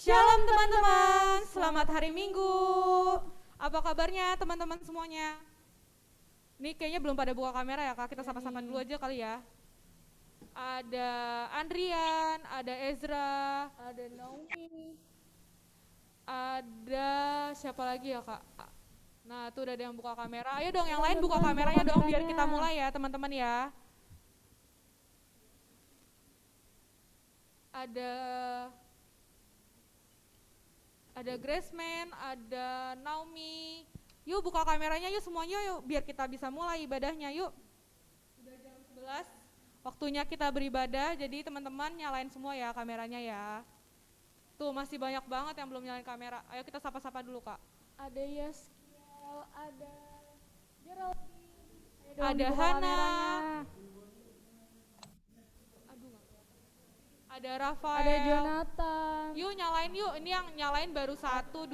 Shalom teman-teman, selamat hari Minggu. Apa kabarnya teman-teman semuanya? Ini kayaknya belum pada buka kamera ya Kak, kita sapa-sapa dulu aja kali ya. Ada Andrian, ada Ezra, ada Naomi, ada siapa lagi ya Kak? Nah tuh udah ada yang buka kamera, ayo dong yang lain buka kameranya dong biar kita mulai ya teman-teman ya. Ada Graceman, ada Naomi. Yuk buka kameranya yuk semuanya yuk biar kita bisa mulai ibadahnya yuk. Udah jam 11, waktunya kita beribadah, jadi teman-teman nyalain semua ya kameranya ya. Tuh masih banyak banget yang belum nyalain kamera, ayo kita sapa-sapa dulu Kak. ada Yaskiel, ada Geraldine, ada Hana, ada Rafael, ada Jonathan. Yuk nyalain yuk, ini yang nyalain baru 1, 2,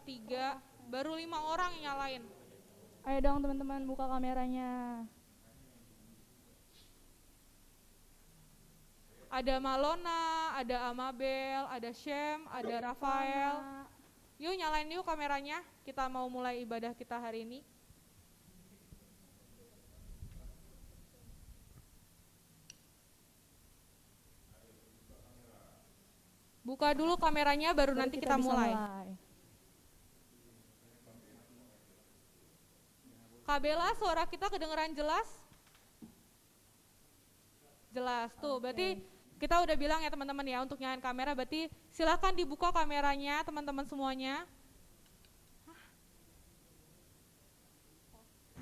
3, baru 5 orang yang nyalain. Ayo dong teman-teman buka kameranya. Ada Malona, ada Amabel, ada Shem, ada Rafael. Yuk nyalain yuk kameranya, kita mau mulai ibadah kita hari ini. Buka dulu kameranya baru nanti kita mulai. Kak Bella, suara kita kedengeran jelas? Jelas tuh, berarti kita udah bilang ya teman-teman ya untuk nyalain kamera, berarti silahkan dibuka kameranya teman-teman semuanya.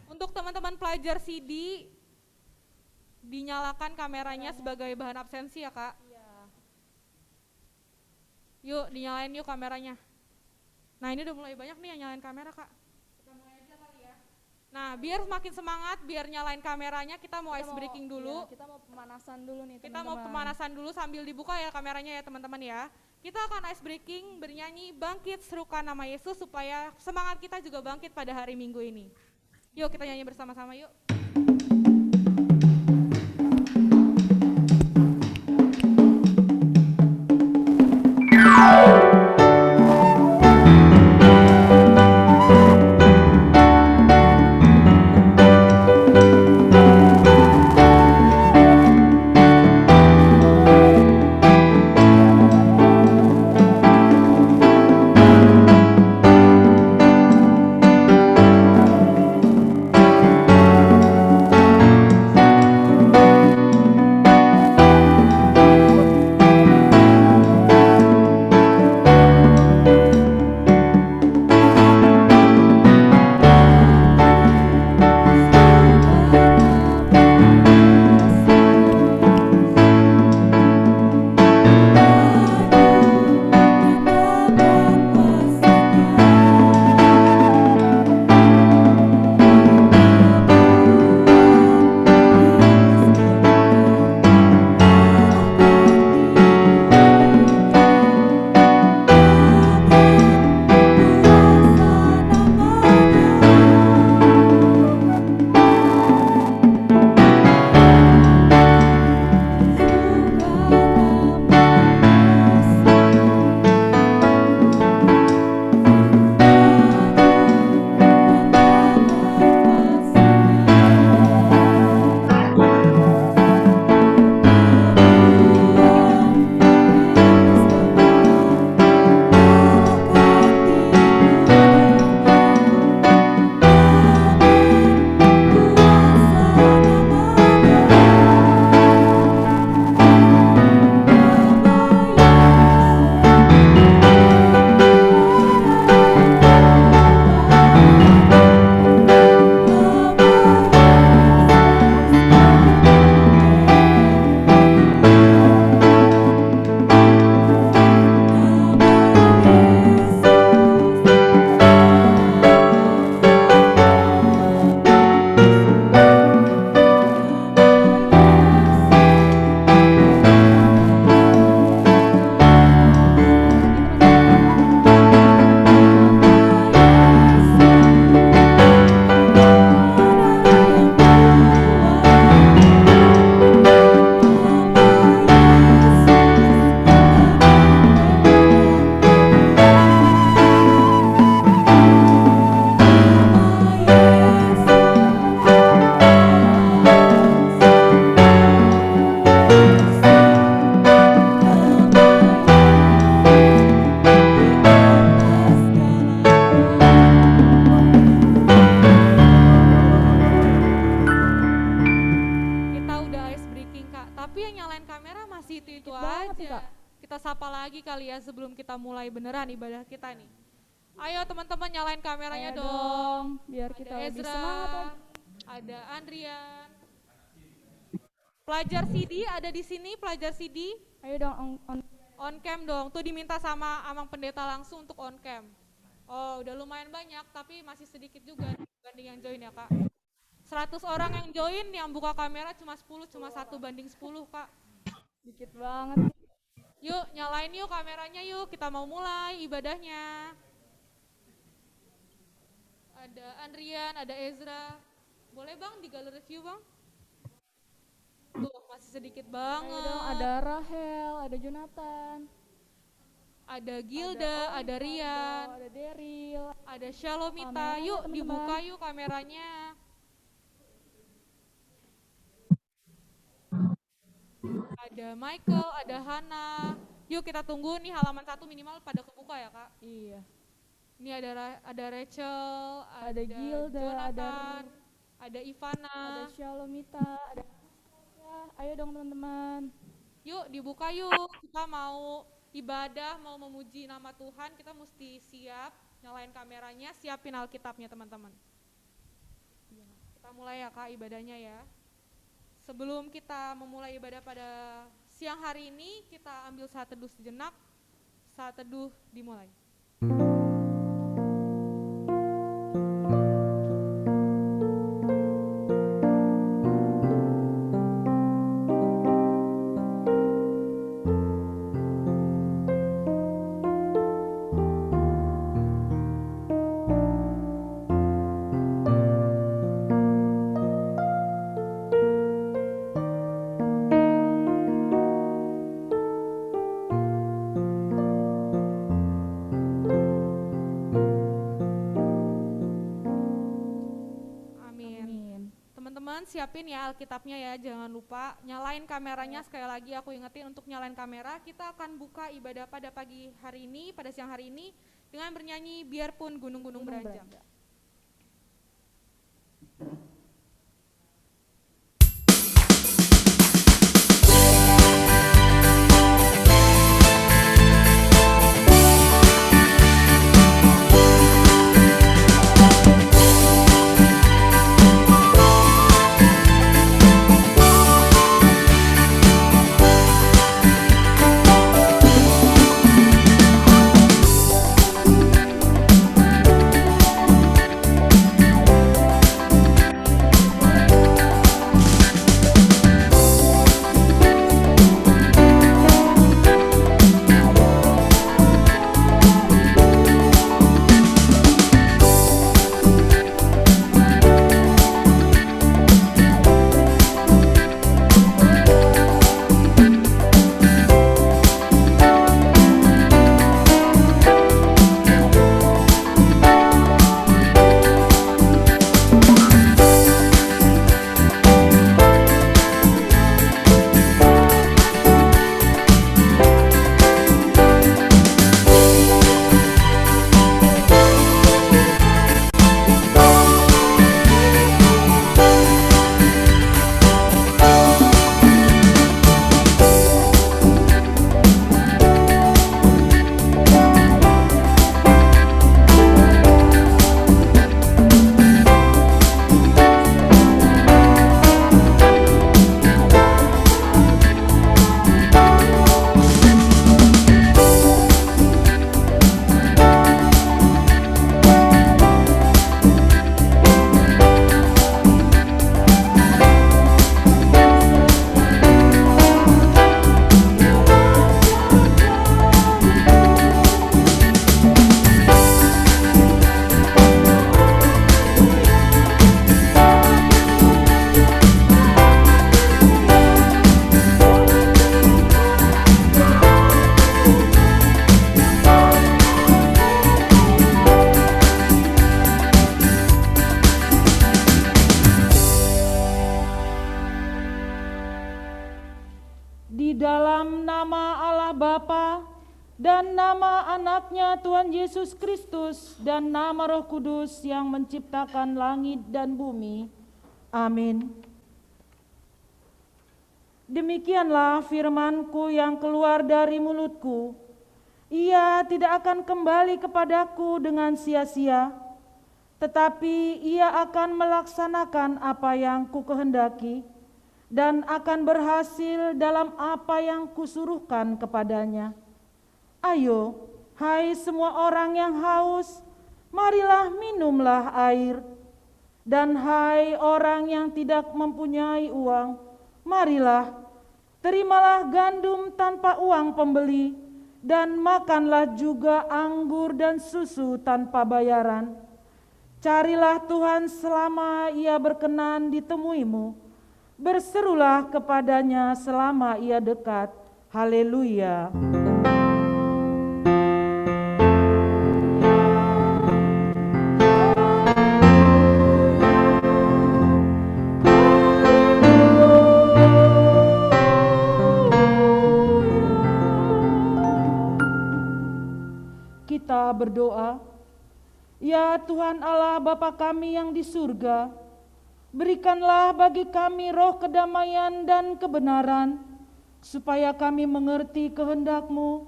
Untuk teman-teman pelajar CD, dinyalakan kameranya sebagai bahan absensi ya Kak. Yuk dinyalain yuk kameranya. Nah ini udah mulai banyak nih yang nyalain kamera Kak. Kita mulai aja kali ya. Nah biar semakin semangat, biar nyalain kameranya kita mau ice breaking dulu. Kita mau pemanasan dulu nih Kita teman-teman. mau pemanasan dulu sambil dibuka ya kameranya ya teman-teman ya. Kita akan ice breaking bernyanyi Bangkit Serukan Nama Yesus supaya semangat kita juga bangkit pada hari Minggu ini. Yuk kita nyanyi bersama-sama yuk. tapi yang nyalain kamera masih itu Banget nih, aja. Kak. Kita sapa lagi kali ya sebelum kita mulai beneran ibadah kita nih. Ayo teman-teman nyalain kameranya Ayo dong. biar Ada kita lebih Ezra, semangat lagi. ada Andrian. Pelajar CD ada di sini, pelajar CD. Ayo dong on. On cam dong, tuh diminta sama Amang Pendeta langsung untuk on cam. Oh udah lumayan banyak, tapi masih sedikit juga dibanding yang join ya Kak. 100 orang yang join, yang buka kamera cuma 10, cuma 1:10 Kak. Dikit banget. Yuk nyalain yuk kameranya yuk, kita mau mulai ibadahnya. Ada Andrian, ada Ezra. Boleh bang di galeri view bang? Tuh masih sedikit Ayo banget. dong, ada Rahel, ada Jonathan, Ada Gilda, ada Oliver, Rian, ada Daryl. ada Shalomita. Kameranya, Yuk teman-teman. dibuka yuk kameranya. Ada Michael, ada Hana. Yuk kita tunggu nih halaman 1 minimal pada kebuka ya kak. Iya. Ini ada Rachel, Ada Gilda, Jonathan, ada Ivana. Ada Shalomita, ada Anastasia. Ayo dong teman-teman. Yuk dibuka yuk, kita mau ibadah, mau memuji nama Tuhan, kita mesti siap, nyalain kameranya, siapin Alkitabnya teman-teman. Kita mulai ya kak ibadahnya ya. Sebelum kita memulai ibadah pada siang hari ini, kita ambil saat teduh sejenak, saat teduh dimulai. Siapin ya Alkitabnya ya, jangan lupa nyalain kameranya. Sekali lagi aku ingetin untuk nyalain kamera. Kita akan buka ibadah pada pagi hari ini, pada siang hari ini dengan bernyanyi Biarpun Gunung-gunung Beranjak. dan nama anaknya Tuhan Yesus Kristus dan nama Roh Kudus yang menciptakan langit dan bumi. Amin. Demikianlah firman-Ku yang keluar dari mulutku. Ia tidak akan kembali kepadaku dengan sia-sia, tetapi ia akan melaksanakan apa yang Kukehendaki dan akan berhasil dalam apa yang Kusuruhkan kepadanya. Ayo, hai semua orang yang haus, marilah minumlah air. Dan hai orang yang tidak mempunyai uang, marilah, terimalah gandum tanpa uang pembeli, dan makanlah juga anggur dan susu tanpa bayaran. Carilah Tuhan selama Ia berkenan ditemuimu, berserulah kepadanya selama Ia dekat. Haleluya. Kita berdoa. Ya Tuhan Allah Bapa kami yang di surga, berikanlah bagi kami roh kedamaian dan kebenaran, supaya kami mengerti kehendak-Mu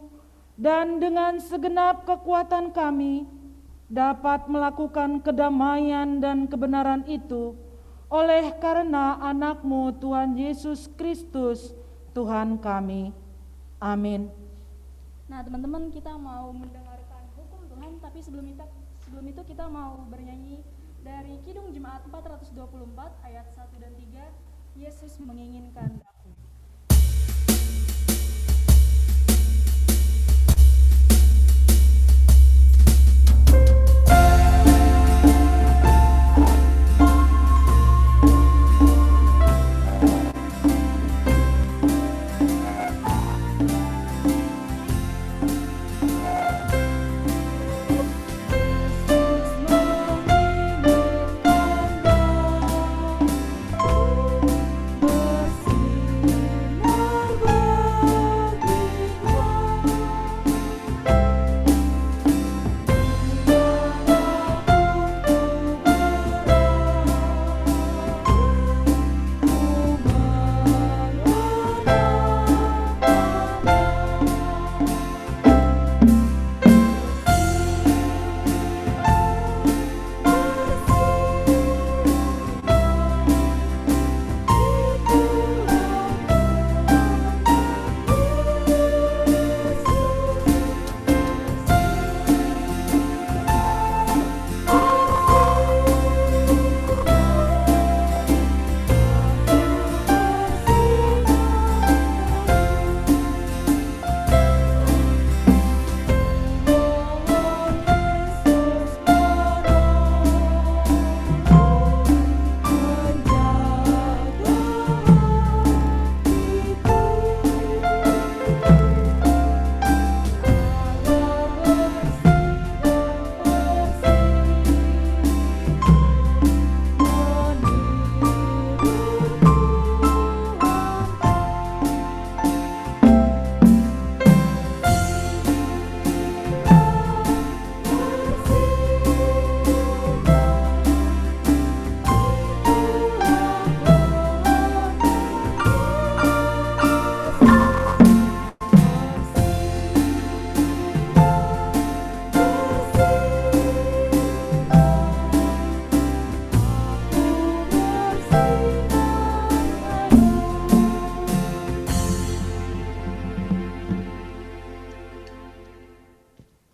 dan dengan segenap kekuatan kami dapat melakukan kedamaian dan kebenaran itu oleh karena anak-Mu Tuhan Yesus Kristus Tuhan kami. Amin. Nah, teman-teman, kita mau mendengarkan hukum Tuhan, tapi sebelum itu kita mau bernyanyi dari Kidung Jemaat 424 ayat 1 dan 3, Yesus menginginkan daku.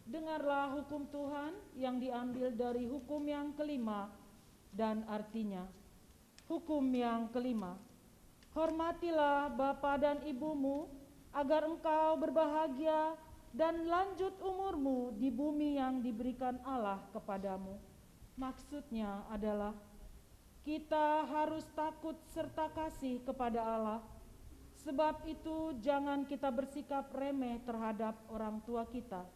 Dengarlah hukum Tuhan yang diambil dari hukum yang kelima dan artinya. Hukum yang kelima, hormatilah bapa dan ibumu agar engkau berbahagia dan lanjut umurmu di bumi yang diberikan Allah kepadamu. Maksudnya adalah kita harus takut serta kasih kepada Allah. Sebab itu jangan kita bersikap remeh terhadap orang tua kita,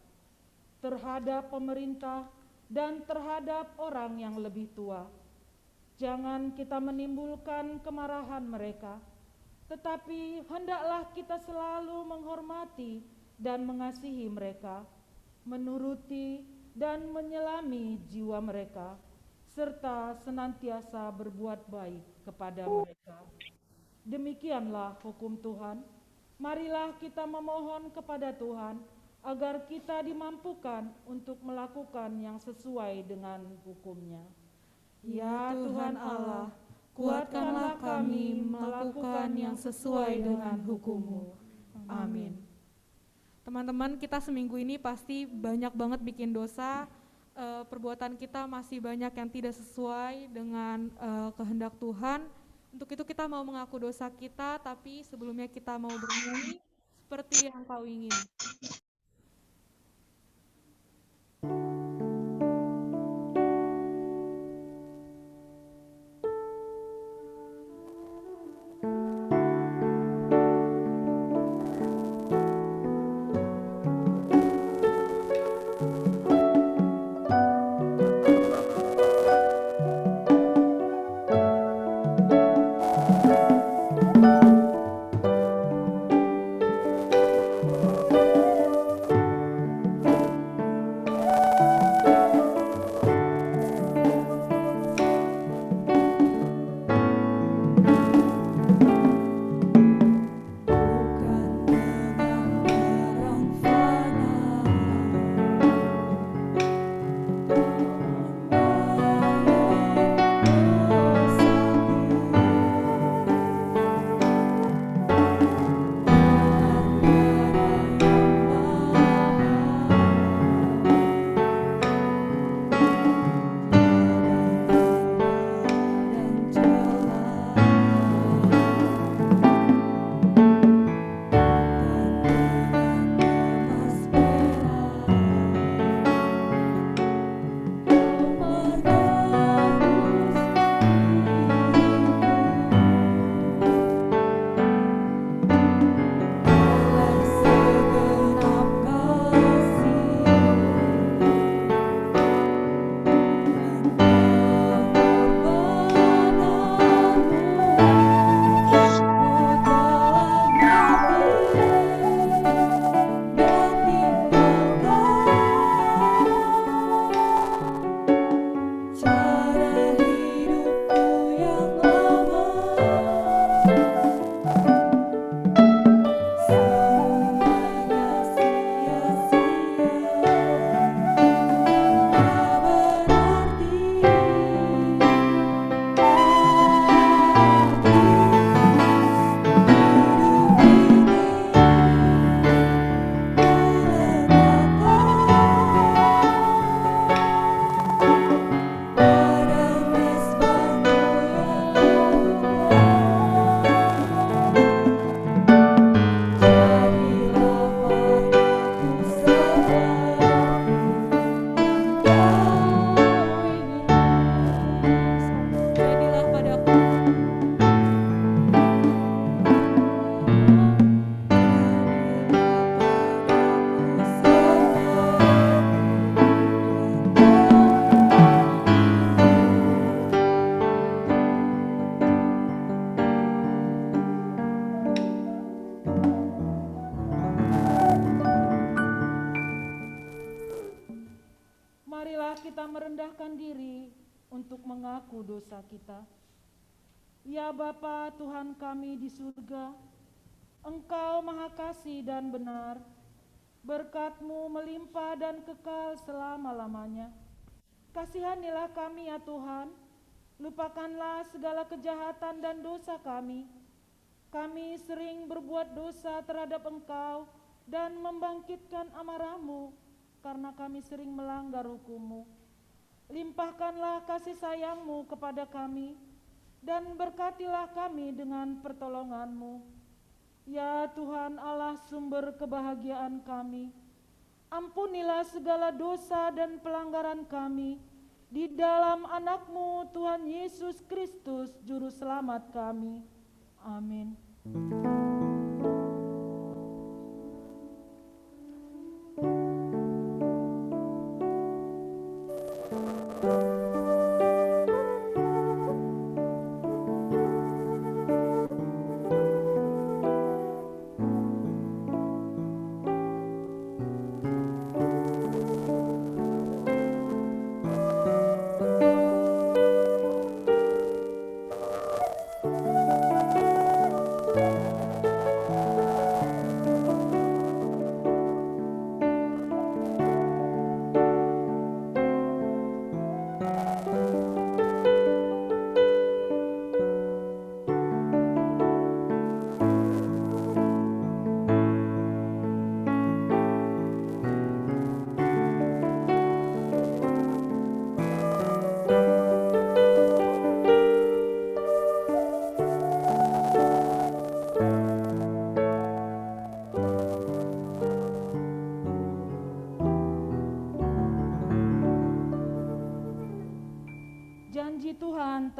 terhadap pemerintah, dan terhadap orang yang lebih tua. Jangan kita menimbulkan kemarahan mereka, tetapi hendaklah kita selalu menghormati dan mengasihi mereka, menuruti dan menyelami jiwa mereka, serta senantiasa berbuat baik kepada mereka. Demikianlah hukum Tuhan. Marilah kita memohon kepada Tuhan agar kita dimampukan untuk melakukan yang sesuai dengan hukum-Nya. Ya Tuhan Allah, kuatkanlah kami melakukan yang sesuai dengan hukum-Mu. Amin. Teman-teman, kita seminggu ini pasti banyak banget bikin dosa. Perbuatan kita masih banyak yang tidak sesuai dengan kehendak Tuhan. Untuk itu kita mau mengaku dosa kita, tapi sebelumnya kita mau bernyanyi seperti yang kau ingin. Jadilah padaku Marilah kita merendahkan diri untuk mengaku dosa kita. Ya Bapa Tuhan kami di surga, Engkau Maha Kasih dan benar, berkat-Mu melimpah dan kekal selama-lamanya. Kasihanilah kami ya Tuhan, lupakanlah segala kejahatan dan dosa kami. Kami sering berbuat dosa terhadap Engkau dan membangkitkan amarah-Mu, karena kami sering melanggar hukum-Mu. Limpahkanlah kasih sayang-Mu kepada kami, dan berkatilah kami dengan pertolongan-Mu. Ya Tuhan Allah sumber kebahagiaan kami, ampunilah segala dosa dan pelanggaran kami, di dalam anak-Mu Tuhan Yesus Kristus Juru Selamat kami. Amin.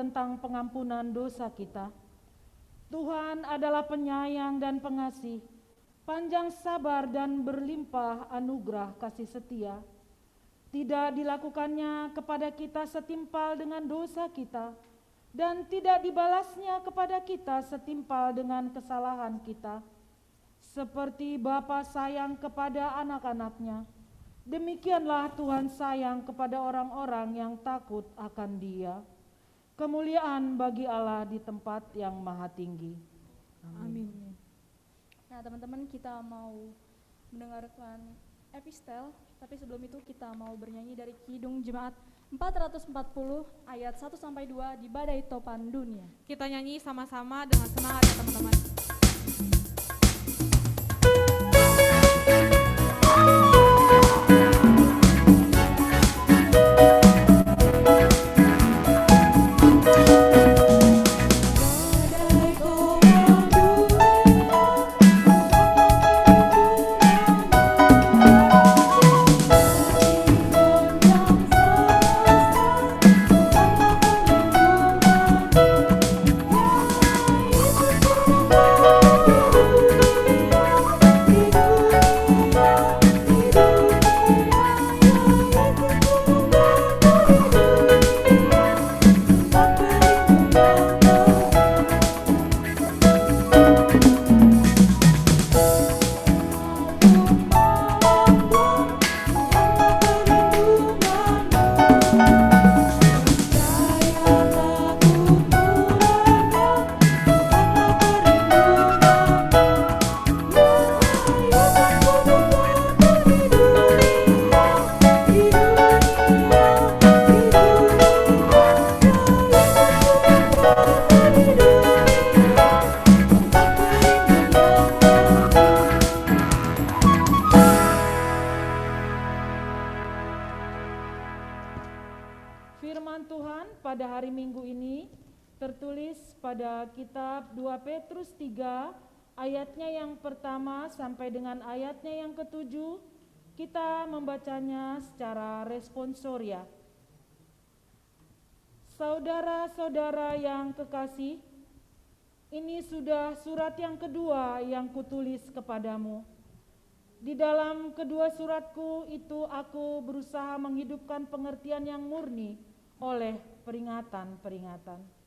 tentang pengampunan dosa kita. Tuhan adalah penyayang dan pengasih, panjang sabar dan berlimpah anugerah kasih setia. Tidak dilakukannya kepada kita setimpal dengan dosa kita, dan tidak dibalasnya kepada kita setimpal dengan kesalahan kita. Seperti Bapa sayang kepada anak-anaknya, demikianlah Tuhan sayang kepada orang-orang yang takut akan Dia. Kemuliaan bagi Allah di tempat yang maha tinggi. Amin. Nah, teman-teman, kita mau mendengarkan epistel, tapi sebelum itu kita mau bernyanyi dari Kidung Jemaat 440 ayat 1 sampai 2 di Badai Topan Dunia. Kita nyanyi sama-sama dengan semangat ya teman-teman. Firman Tuhan pada hari Minggu ini tertulis pada kitab 2 Petrus 3 ayatnya yang pertama sampai dengan ayatnya yang ketujuh. Kita membacanya secara responsoria. Saudara-saudara yang kekasih, ini sudah surat yang kedua yang kutulis kepadamu. Di dalam kedua suratku itu aku berusaha menghidupkan pengertian yang murni oleh peringatan-peringatan.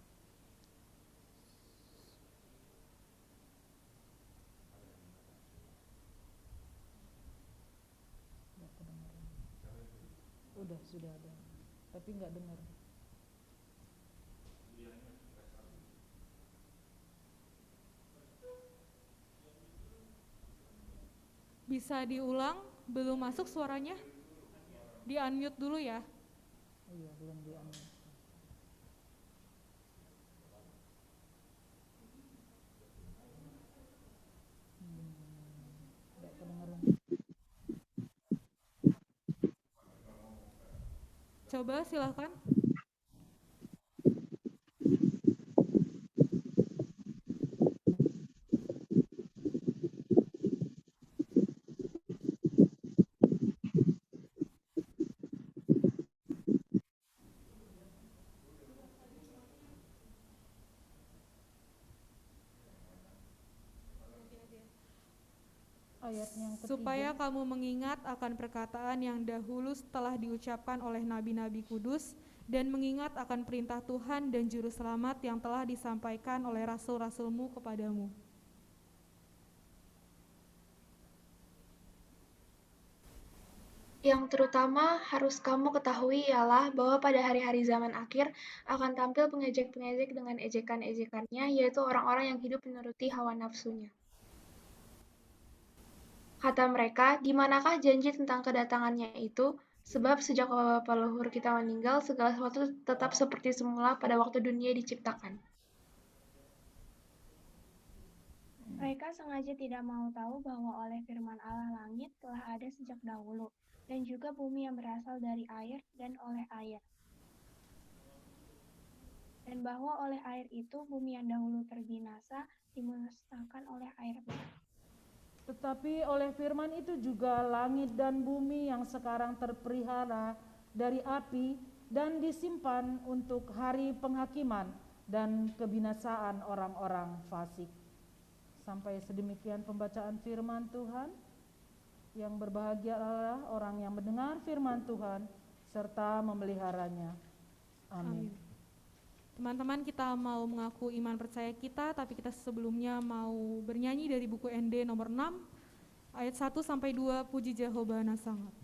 Sudah ada, tapi nggak dengar. Bisa diulang? Belum masuk suaranya? Di unmute dulu ya. Iya, belum di-unmute. Nggak kedengeran. Coba silahkan. Ayat yang ketiga. Supaya kamu mengingat akan perkataan yang dahulu telah diucapkan oleh nabi-nabi kudus, dan mengingat akan perintah Tuhan dan juru selamat yang telah disampaikan oleh rasul-rasulmu kepadamu. Yang terutama harus kamu ketahui ialah bahwa pada hari-hari zaman akhir akan tampil pengejek-pengejek dengan ejekan-ejekannya, yaitu orang-orang yang hidup menuruti hawa nafsunya. Kata mereka, di manakah janji tentang kedatangannya itu? Sebab sejak bapa leluhur kita meninggal, segala sesuatu tetap seperti semula pada waktu dunia diciptakan. Mereka sengaja tidak mau tahu bahwa oleh firman Allah langit telah ada sejak dahulu, dan juga bumi yang berasal dari air dan oleh air. Dan bahwa oleh air itu bumi yang dahulu terbinasa dimusnahkan oleh air bah. Tetapi oleh firman itu juga langit dan bumi yang sekarang terpelihara dari api dan disimpan untuk hari penghakiman dan kebinasaan orang-orang fasik. Sampai sedemikian pembacaan firman Tuhan. Yang berbahagialah orang yang mendengar firman Tuhan serta memeliharanya. Amin. Teman-teman, kita mau mengaku iman percaya kita, tapi kita sebelumnya mau bernyanyi dari buku ND nomor 6 ayat 1 sampai 2, Puji Jehovah Nasangat.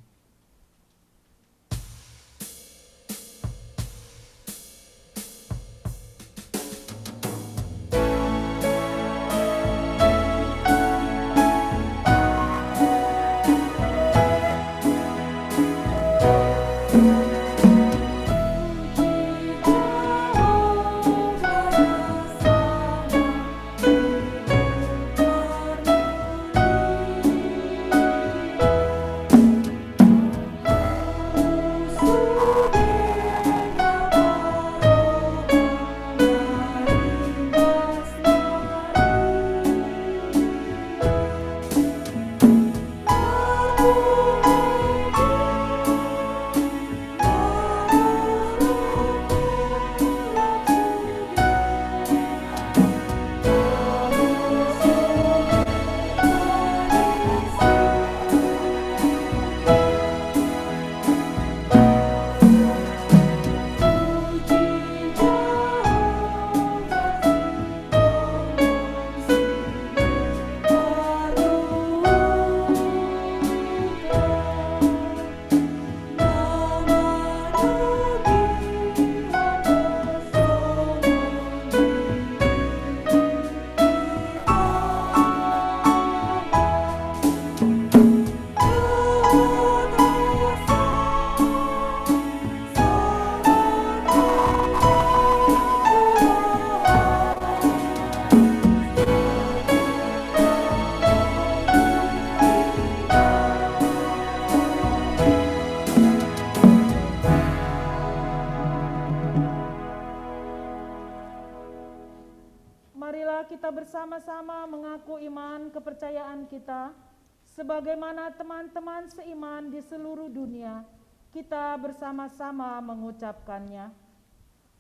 Marilah kita bersama-sama mengaku iman kepercayaan kita, sebagaimana teman-teman seiman di seluruh dunia, kita bersama-sama mengucapkannya.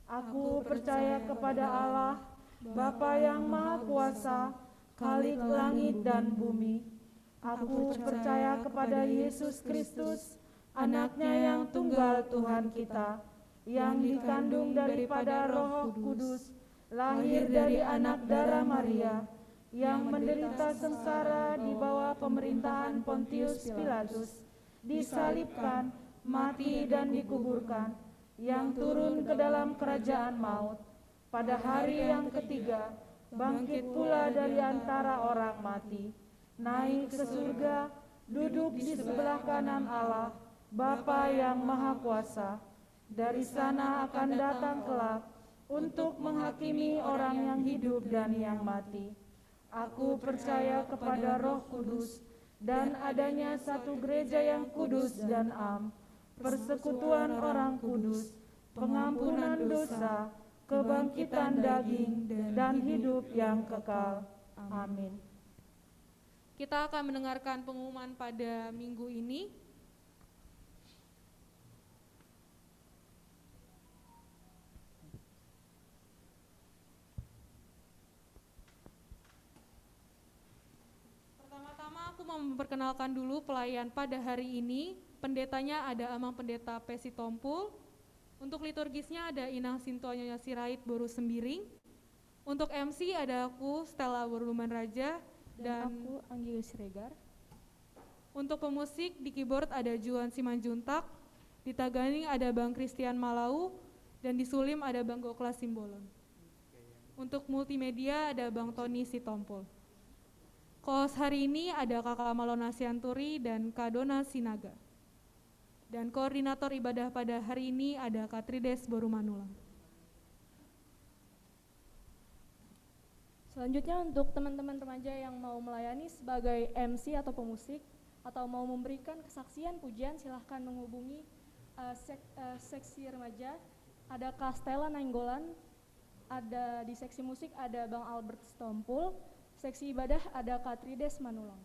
Aku percaya kepada Allah, Bapa yang Maha Kuasa, Khalik langit dan bumi. Aku percaya kepada Yesus Kristus, Anaknya yang tunggal Tuhan kita, yang dikandung daripada Roh Kudus, lahir dari anak darah Maria, yang menderita sengsara di bawah pemerintahan Pontius Pilatus, disalibkan, mati dan dikuburkan, yang turun ke dalam kerajaan maut, pada hari yang ketiga, bangkit pula dari antara orang mati, naik ke surga, duduk di sebelah kanan Allah, Bapa yang Maha Kuasa. Dari sana akan datang kelak untuk menghakimi orang yang hidup dan yang mati. Aku percaya kepada Roh Kudus dan adanya satu gereja yang kudus dan am, persekutuan orang kudus, pengampunan dosa, kebangkitan daging, dan hidup yang kekal. Amin. Kita akan mendengarkan pengumuman pada minggu ini. Pertama-tama aku mau memperkenalkan dulu pelayan pada hari ini. Pendetanya ada Amang Pendeta Pesi Tompul. Untuk liturgisnya ada Inang Sinto Nyonya Sirait Boru Sembiring. Untuk MC ada aku Stella Borluman Raja dan aku Anggi Siregar. untuk pemusik di keyboard ada Juan Simanjuntak, di Taganing ada Bang Christian Malau, dan di Sulim ada Bang Goklas Simbolon. Untuk multimedia ada Bang Tony Sitompul. Kos hari ini ada Kakak Malona Sianturi dan Kak Dona Sinaga. Dan koordinator ibadah pada hari ini ada Kak Trides Borumanulang. Selanjutnya untuk teman-teman remaja yang mau melayani sebagai MC atau pemusik atau mau memberikan kesaksian pujian, silahkan menghubungi seksi remaja. Ada Kak Stella Nainggolan, ada di seksi musik ada Bang Albert Stompul, seksi ibadah ada Kak Trides Manulang.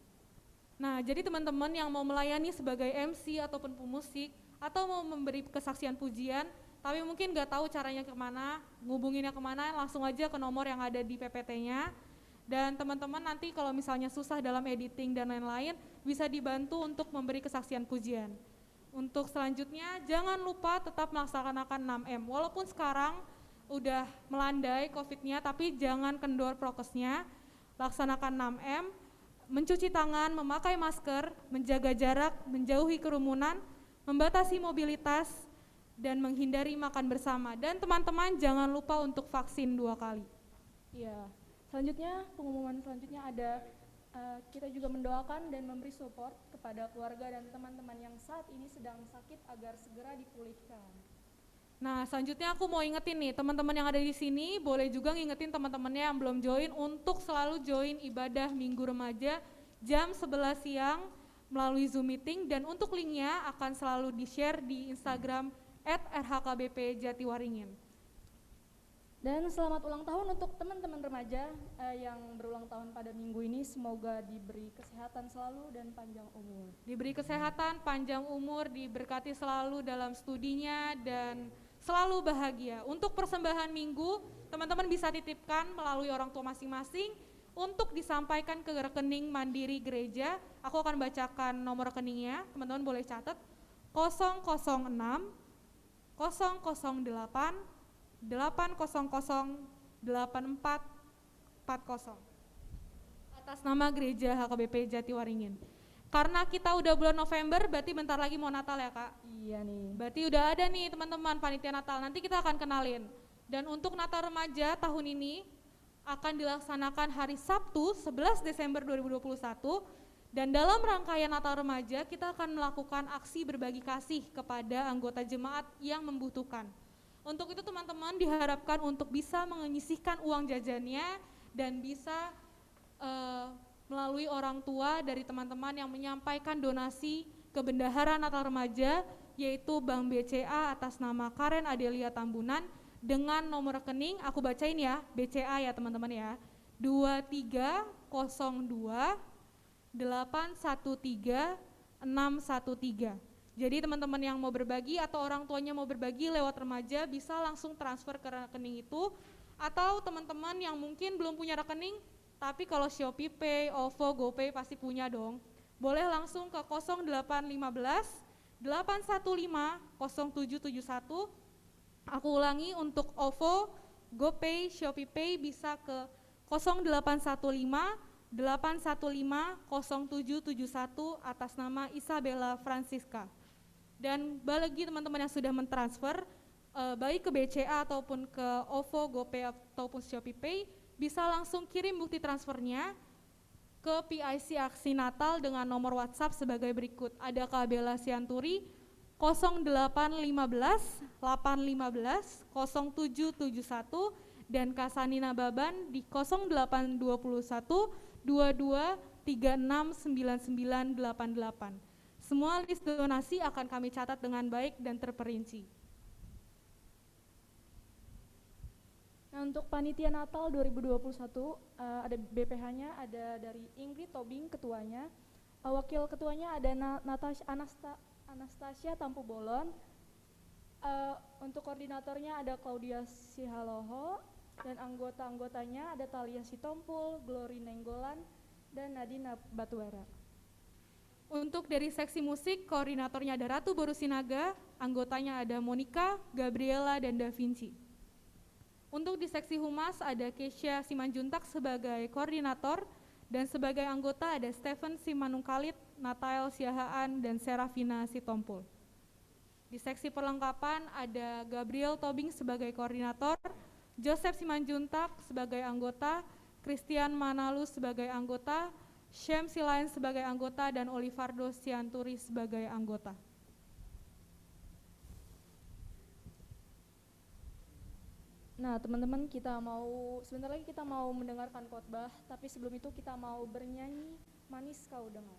Nah, jadi teman-teman yang mau melayani sebagai MC ataupun pemusik atau mau memberi kesaksian pujian, tapi mungkin nggak tahu caranya kemana, ngubunginnya kemana, langsung aja ke nomor yang ada di PPT-nya. Dan teman-teman nanti kalau misalnya susah dalam editing dan lain-lain, bisa dibantu untuk memberi kesaksian pujian. Untuk selanjutnya, jangan lupa tetap melaksanakan 6M. Walaupun sekarang udah melandai COVID-nya, tapi jangan kendor prokesnya. Laksanakan 6M, mencuci tangan, memakai masker, menjaga jarak, menjauhi kerumunan, membatasi mobilitas, dan menghindari makan bersama. Dan teman-teman jangan lupa untuk vaksin 2 kali. Ya, selanjutnya pengumuman selanjutnya ada kita juga mendoakan dan memberi support kepada keluarga dan teman-teman yang saat ini sedang sakit agar segera dipulihkan. Nah, selanjutnya aku mau ingetin nih, teman-teman yang ada di sini boleh juga ngingetin teman-temannya yang belum join untuk selalu join ibadah Minggu Remaja jam 11 siang melalui Zoom meeting, dan untuk linknya akan selalu di-share di Instagram @rhkbp_Jatiwaringin. Dan selamat ulang tahun untuk teman-teman remaja yang berulang tahun pada minggu ini, semoga diberi kesehatan selalu dan panjang umur. Diberi kesehatan, panjang umur, diberkati selalu dalam studinya, dan selalu bahagia. Untuk persembahan minggu, teman-teman bisa titipkan melalui orang tua masing-masing untuk disampaikan ke rekening Mandiri Gereja. Aku akan bacakan nomor rekeningnya, teman-teman boleh catat, 006 008 800 8440 atas nama Gereja HKBP Jatiwaringin. Karena kita udah bulan November, berarti bentar lagi mau Natal ya Kak? Iya nih. Berarti udah ada nih teman-teman panitia Natal, nanti kita akan kenalin. Dan untuk Natal Remaja tahun ini akan dilaksanakan hari Sabtu 11 Desember 2021, dan dalam rangkaian Natal Remaja kita akan melakukan aksi berbagi kasih kepada anggota jemaat yang membutuhkan. Untuk itu teman-teman diharapkan untuk bisa menyisihkan uang jajannya dan bisa melalui orang tua dari teman-teman yang menyampaikan donasi ke Bendahara Natal Remaja, yaitu Bank BCA atas nama Karen Adelia Tambunan dengan nomor rekening, aku bacain ya, BCA ya teman-teman ya, 2302 813 613. Jadi teman-teman yang mau berbagi atau orang tuanya mau berbagi lewat remaja bisa langsung transfer ke rekening itu, atau teman-teman yang mungkin belum punya rekening tapi kalau Shopee Pay, OVO, GoPay pasti punya dong, boleh langsung ke 0815 815 0771. Aku ulangi, untuk OVO, GoPay, Shopee Pay bisa ke 0815 815 0771 atas nama Isabella Francisca. Dan bagi teman-teman yang sudah mentransfer baik ke BCA ataupun ke OVO, GoPay ataupun Shopee Pay, bisa langsung kirim bukti transfernya ke PIC Aksi Natal dengan nomor WhatsApp sebagai berikut. Ada Kak Bella Sianturi 0815 815 0771 dan Kak Sanina Baban di 0821 22 36 9988. Semua list donasi akan kami catat dengan baik dan terperinci. Nah, untuk panitia Natal 2021 ada BPH-nya, ada dari Ingrid Tobing ketuanya, wakil ketuanya ada Anastasia Tampu Bolon, untuk koordinatornya ada Claudia Sihaloho, dan anggota-anggotanya ada Talia Sitompul, Glory Nenggolan, dan Nadina Batuara. Untuk dari seksi musik, koordinatornya ada Ratu Boru Sinaga, anggotanya ada Monica, Gabriela, dan Da Vinci. Untuk di seksi humas ada Kesha Simanjuntak sebagai koordinator, dan sebagai anggota ada Stephen Simanungkalit, Natael Siahaan, dan Serafina Sitompul. Di seksi perlengkapan ada Gabriel Tobing sebagai koordinator, Joseph Simanjuntak sebagai anggota, Christian Manalus sebagai anggota, Shem Silain sebagai anggota, dan Olivardo Sianturi sebagai anggota. Nah teman-teman, sebentar lagi kita mau mendengarkan khotbah, tapi sebelum itu kita mau bernyanyi Manis Kau Dengar.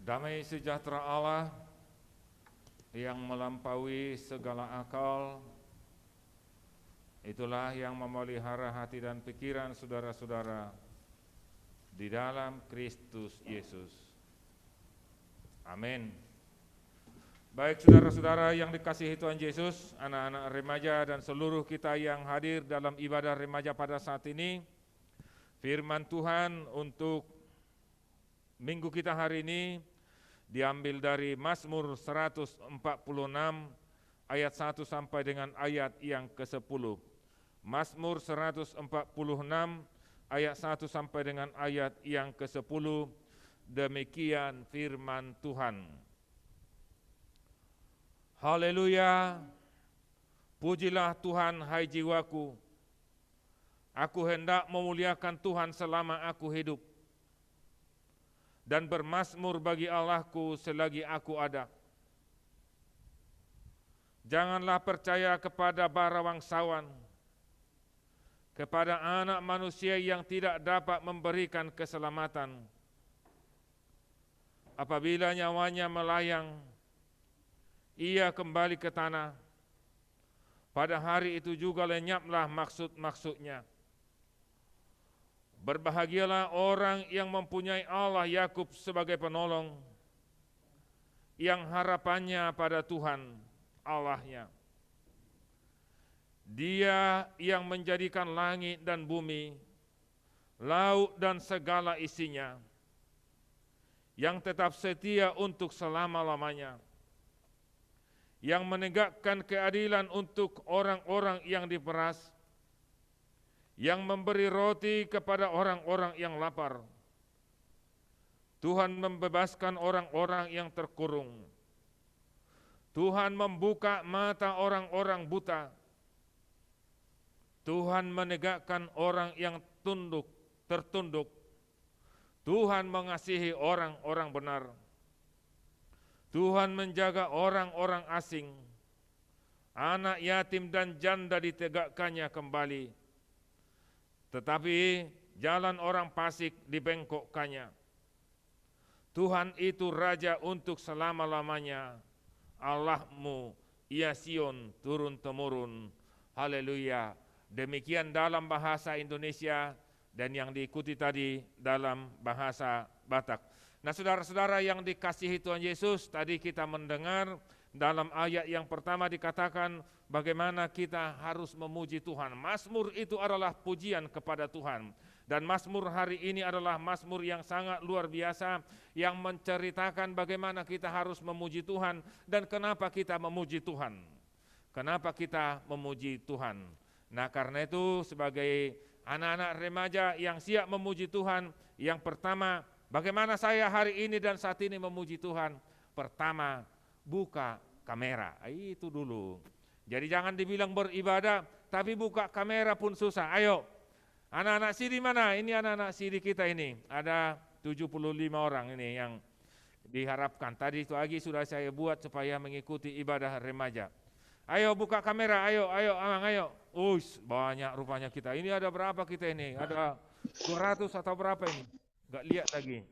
Damai sejahtera Allah yang melampaui segala akal, itulah yang memelihara hati dan pikiran saudara-saudara di dalam Kristus Yesus. Amin. Baik saudara-saudara yang dikasihi Tuhan Yesus, anak-anak remaja dan seluruh kita yang hadir dalam ibadah remaja pada saat ini, firman Tuhan untuk minggu kita hari ini diambil dari Mazmur 146 ayat 1 sampai dengan ayat yang ke-10. Mazmur 146 ayat 1 sampai dengan ayat yang ke-10. Demikian firman Tuhan. Haleluya. Pujilah Tuhan hai jiwaku. Aku hendak memuliakan Tuhan selama aku hidup, dan bermazmur bagi Allahku selagi aku ada. Janganlah percaya kepada bara bangsawan, kepada anak manusia yang tidak dapat memberikan keselamatan. Apabila nyawanya melayang, ia kembali ke tanah. Pada hari itu juga lenyaplah maksud-maksudnya. Berbahagialah orang yang mempunyai Allah Yakub sebagai penolong, yang harapannya pada Tuhan Allahnya. Dia yang menjadikan langit dan bumi, laut dan segala isinya, yang tetap setia untuk selama-lamanya, yang menegakkan keadilan untuk orang-orang yang diperas, yang memberi roti kepada orang-orang yang lapar. Tuhan membebaskan orang-orang yang terkurung. Tuhan membuka mata orang-orang buta. Tuhan menegakkan orang yang tertunduk. Tuhan mengasihi orang-orang benar. Tuhan menjaga orang-orang asing. Anak yatim dan janda ditegakkannya kembali. Tetapi jalan orang fasik dibengkokkannya. Tuhan itu Raja untuk selama-lamanya. Allahmu, ia Sion, turun-temurun. Haleluya. Demikian dalam bahasa Indonesia dan yang diikuti tadi dalam bahasa Batak. Nah saudara-saudara yang dikasihi Tuhan Yesus, tadi kita mendengar dalam ayat yang pertama dikatakan bagaimana kita harus memuji Tuhan. Mazmur itu adalah pujian kepada Tuhan. Dan Mazmur hari ini adalah Mazmur yang sangat luar biasa, yang menceritakan bagaimana kita harus memuji Tuhan dan kenapa kita memuji Tuhan. Kenapa kita memuji Tuhan? Nah karena itu sebagai anak-anak remaja yang siap memuji Tuhan, yang pertama, bagaimana saya hari ini dan saat ini memuji Tuhan? Pertama, buka kamera, itu dulu. Jadi jangan dibilang beribadah, tapi buka kamera pun susah. Ayo, anak-anak sidi mana? Ini anak-anak sidi kita ini, ada 75 orang ini yang diharapkan. Tadi itu lagi sudah saya buat supaya mengikuti ibadah remaja. Ayo buka kamera, ayo Amang, ayo. Banyak rupanya kita. Ini ada berapa kita ini? Ada 200 atau berapa ini? Gak lihat lagi.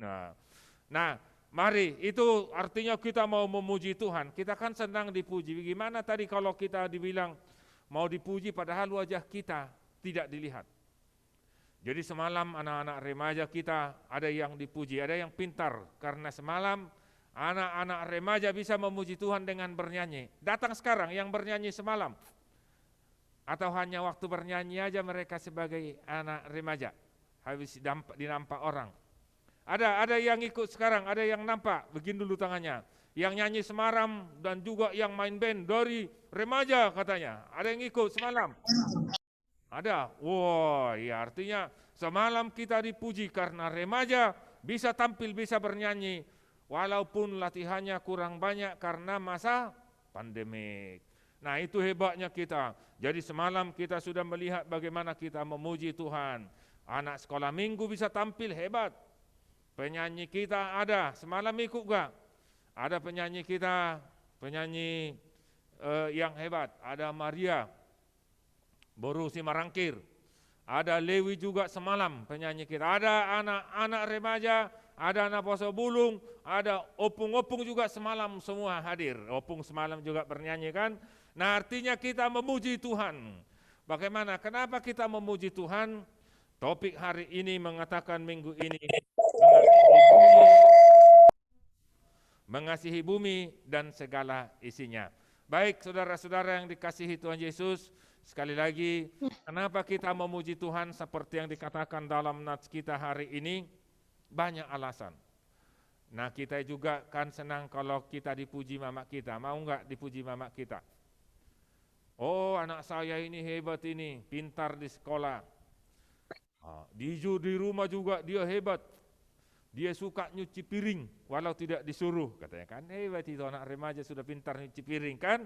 Nah, mari, itu artinya kita mau memuji Tuhan. Kita kan senang dipuji. Gimana tadi kalau kita dibilang mau dipuji padahal wajah kita tidak dilihat. Jadi semalam anak-anak remaja kita ada yang dipuji, ada yang pintar. Karena semalam anak-anak remaja bisa memuji Tuhan dengan bernyanyi. Datang sekarang yang bernyanyi semalam. Atau hanya waktu bernyanyi aja mereka sebagai anak remaja. Habis dinampak orang. Ada yang ikut sekarang, ada yang nampak, begini dulu tangannya. Yang nyanyi semalam dan juga yang main band dari remaja katanya. Ada yang ikut semalam? Ada. Ya artinya semalam kita dipuji karena remaja bisa tampil, bisa bernyanyi. Walaupun latihannya kurang banyak karena masa pandemik. Nah itu hebatnya kita. Jadi semalam kita sudah melihat bagaimana kita memuji Tuhan. Anak sekolah minggu bisa tampil hebat. Penyanyi kita ada, semalam ikut gak? Ada penyanyi kita, penyanyi yang hebat. Ada Maria, Boru si Marangkir. Ada Lewi juga semalam penyanyi kita. Ada anak-anak remaja ada anak poso bulung, ada opung-opung juga semalam semua hadir. Opung semalam juga bernyanyi kan. Nah artinya kita memuji Tuhan. Bagaimana? Kenapa kita memuji Tuhan? Topik hari ini mengatakan minggu ini mengasihi bumi dan segala isinya. Baik saudara-saudara yang dikasihi Tuhan Yesus, sekali lagi kenapa kita memuji Tuhan seperti yang dikatakan dalam nats kita hari ini? Banyak alasan. Nah kita juga kan senang kalau kita dipuji mama kita. Mau enggak dipuji mama kita? Oh anak saya ini hebat ini, pintar di sekolah. Di rumah juga dia hebat. Dia suka nyuci piring walau tidak disuruh, katanya kan. Hebat itu anak remaja sudah pintar nyuci piring kan.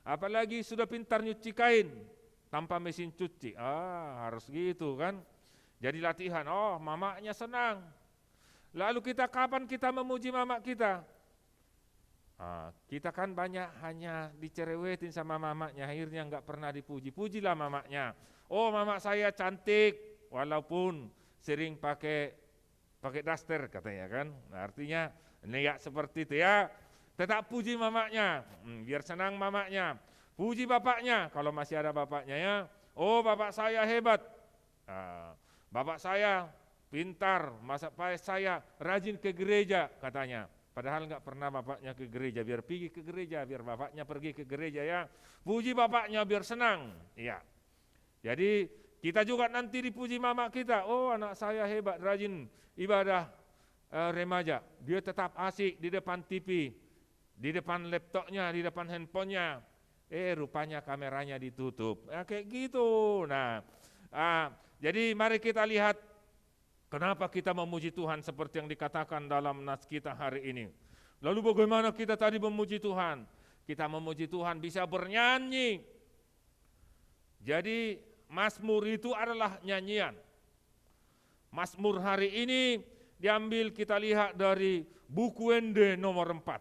Apalagi sudah pintar nyuci kain tanpa mesin cuci. Harus gitu kan. Jadi latihan, oh mamanya senang. Lalu kita kapan kita memuji mama kita? Kita kan banyak hanya dicerewetin sama mamanya, akhirnya enggak pernah dipuji. Pujilah mamanya. Oh mama saya cantik, walaupun sering pakai daster katanya kan. Nah, artinya ini ya seperti itu ya. Tetap puji mamanya, biar senang mamanya. Puji bapaknya kalau masih ada bapaknya ya. Oh bapak saya hebat. Bapak saya pintar, bapak saya rajin ke gereja katanya. Padahal enggak pernah bapaknya ke gereja, biar pergi ke gereja, biar bapaknya pergi ke gereja ya. Puji bapaknya biar senang. Iya. Jadi kita juga nanti dipuji mama kita. Oh anak saya hebat, rajin ibadah remaja. Dia tetap asik di depan TV, di depan laptopnya, di depan handphonenya. Rupanya kameranya ditutup. Kayak gitu. Nah, jadi mari kita lihat kenapa kita memuji Tuhan seperti yang dikatakan dalam nats kita hari ini. Lalu bagaimana kita tadi memuji Tuhan? Kita memuji Tuhan bisa bernyanyi. Jadi Mazmur itu adalah nyanyian. Mazmur hari ini diambil kita lihat dari buku Ende nomor 4.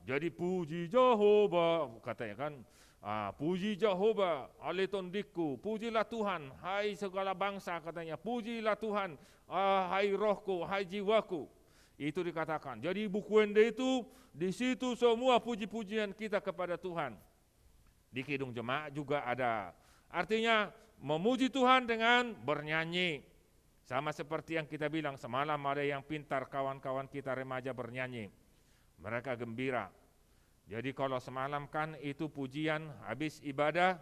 Jadi puji Jehovah katanya kan. Puji Jehovah, aletondiku, pujilah Tuhan, hai segala bangsa katanya, pujilah Tuhan, hai rohku, hai jiwaku. Itu dikatakan. Jadi buku Ende itu di situ semua puji-pujian kita kepada Tuhan. Di Kidung Jemaat juga ada. Artinya memuji Tuhan dengan bernyanyi. Sama seperti yang kita bilang semalam ada yang pintar kawan-kawan kita remaja bernyanyi. Mereka gembira. Jadi kalau semalam kan itu pujian habis ibadah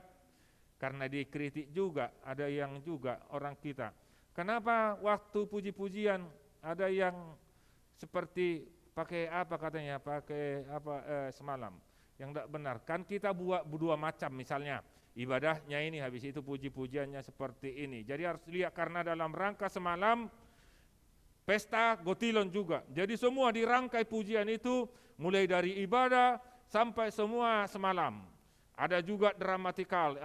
karena dikritik juga, ada yang juga orang kita. Kenapa waktu puji-pujian ada yang seperti pakai apa katanya, pakai apa semalam yang tidak benar. Kan kita buat dua macam misalnya. Ibadahnya ini habis itu puji-pujiannya seperti ini. Jadi harus lihat karena dalam rangka semalam pesta Gotilon juga. Jadi semua dirangkai pujian itu mulai dari ibadah sampai semua semalam. Ada juga dramatikal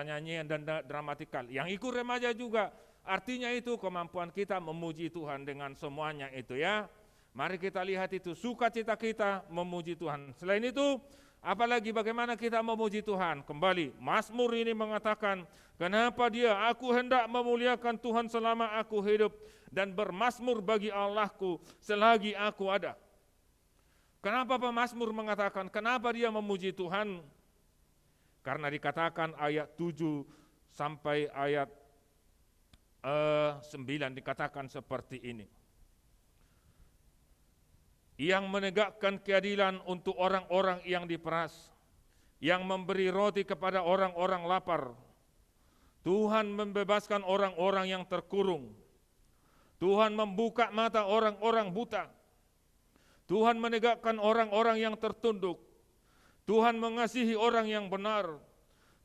nyanyian dan dramatikal. Yang ikut remaja juga. Artinya itu kemampuan kita memuji Tuhan dengan semuanya itu ya. Mari kita lihat itu sukacita kita memuji Tuhan. Selain itu apalagi bagaimana kita memuji Tuhan? Kembali, Mazmur ini mengatakan, kenapa aku hendak memuliakan Tuhan selama aku hidup dan bermazmur bagi Allahku selagi aku ada. Kenapa pemazmur mengatakan, kenapa dia memuji Tuhan? Karena dikatakan ayat 7 sampai ayat 9 dikatakan seperti ini. Yang menegakkan keadilan untuk orang-orang yang diperas, yang memberi roti kepada orang-orang lapar. Tuhan membebaskan orang-orang yang terkurung. Tuhan membuka mata orang-orang buta. Tuhan menegakkan orang-orang yang tertunduk. Tuhan mengasihi orang yang benar.